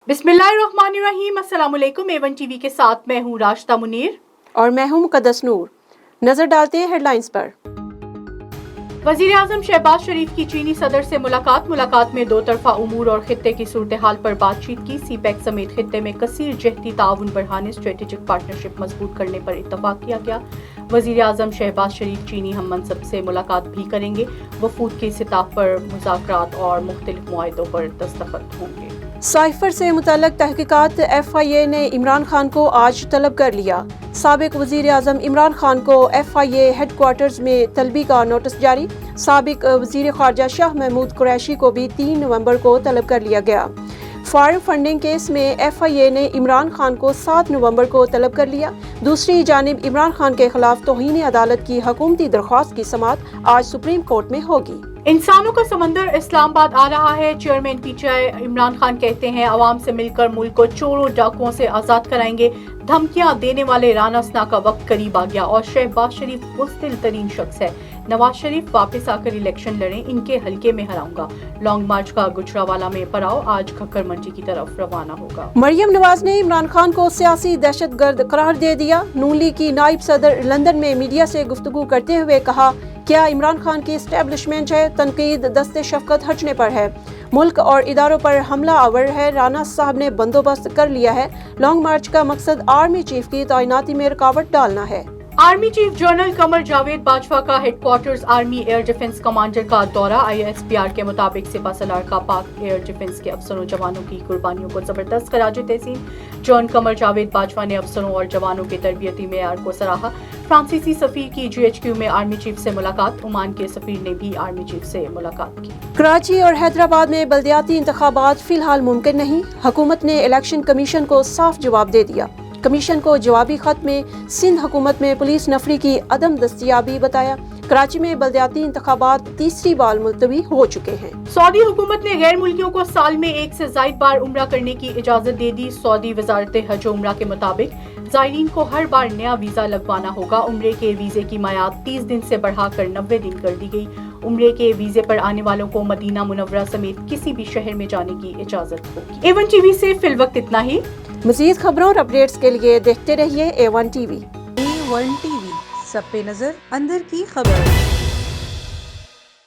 बिस्मिल्लाहिर्रहमानिर्रहीम। अस्सलामुअलैकुम। A1 TV के साथ मैं हूँ राशिदा मुनीर और मैं हूँ मुकद्दस नूर। नजर डालते हैं हेडलाइंस पर। वजीर आजम शहबाज शरीफ की चीनी सदर से मुलाकात में दो तरफा उमूर और खित्ते की सूरत हाल पर बातचीत की। सीपैक समेत खित्ते में कसीर जहती ताउन बढ़ाने, स्ट्रेटेजिक पार्टनरशिप मजबूत करने पर इत्तफाक किया गया। वजीर आजम शहबाज शरीफ चीनी हम मनसब से मुलाकात भी करेंगे। वफूद की सतह पर मुज़ाकरात और मुख्तलिफ मुआहिदों पर दस्तखत होंगे। साइफर से मुतल्लक तहकीकात, FIA ने इमरान खान को आज तलब कर लिया। साबिक वजीर आजम इमरान खान को FIA हेडक्वार्टर्स में तलबी का नोटिस जारी। साबिक वजीर खारजा शाह महमूद कुरैशी को भी 3 नवंबर को तलब कर लिया गया। फॉरेन फंडिंग केस में FIA ने इमरान खान को 7 नवंबर को तलब कर लिया। दूसरी जानिब इमरान खान के खिलाफ तौहीन अदालत की हुकूमती दरख्वास्त की समाअत आज सुप्रीम कोर्ट में होगी। इंसानों का समंदर इस्लामाबाद आ रहा है। चेयरमैन PTI इमरान खान कहते हैं अवाम से मिलकर मुल्क को चोरों डाकुओं से आज़ाद कराएंगे। धमकियां देने वाले राना सना का वक्त करीब आ गया और शहबाज शरीफ बुज़दिल तरीन शख्स है। नवाज शरीफ वापस आकर इलेक्शन लड़ें, इनके हल्के में हराऊंगा। लॉन्ग मार्च का गुजरावाला में पड़ाव आज खक्कर मंडी की तरफ रवाना होगा। मरियम नवाज ने इमरान खान को सियासी दहशतगर्द करार दे दिया। नून लीग की नायब सदर लंदन में मीडिया से गुफ्तगू करते हुए कहा, क्या इमरान खान की एस्टेब्लिशमेंट है? तनकीद दस्ते शफकत हटने पर है। मुल्क और इदारों पर हमला आवर है। राना साहब ने बंदोबस्त कर लिया है। लॉन्ग मार्च का मकसद आर्मी चीफ की तैनाती में रुकावट डालना है। Army chief general Qamar Javed Bajwa का headquarters army air defence commander का दौरा। ISPR के मुताबिक सिपा सलार का पाक एयर डिफेंस के अफसरों जवानों की कुर्बानियों को जबरदस्त खराज तहसीन। जनरल कमर जावेद बाजवा ने अफसरों और जवानों के तरबियती मेयार को सराहा। फ्रांसीसी सफीर की GHQ में आर्मी चीफ से मुलाकात। ओमान के सफीर ने भी आर्मी चीफ से मुलाकात की। कराची और हैदराबाद में बल्दियाती इंतखाबात फिलहाल मुमकिन नहीं। हुकूमत ने इलेक्शन कमीशन को साफ जवाब दे दिया। कमीशन को जवाबी खत में सिंध हुकूमत में पुलिस नफरी की अदम दस्तयाबी बताया। कराची में बल्दियाती इंतखाबात तीसरी बार मुलतवी हो चुके हैं। सऊदी हुकूमत ने गैर मुल्कियों को साल में 1 से ज़ायद बार उम्रा करने की इजाजत दे दी। सऊदी वजारत हज उम्रा के मुताबिक ज़ायरीन को हर बार नया वीजा लगवाना होगा। उम्रे के वीजे की मियाद 30 दिन से बढ़ाकर 90 दिन कर दी गई। उम्रे के वीजे पर आने वालों को मदीना मुनव्वरा समेत किसी भी शहर में जाने की इजाजत होगी। A1 TV से फिल वक्त इतना ही। मजीद खबरों और अपडेट्स के लिए देखते रहिए A1 TV। A1 TV, सब पे नजर, अंदर की खबर।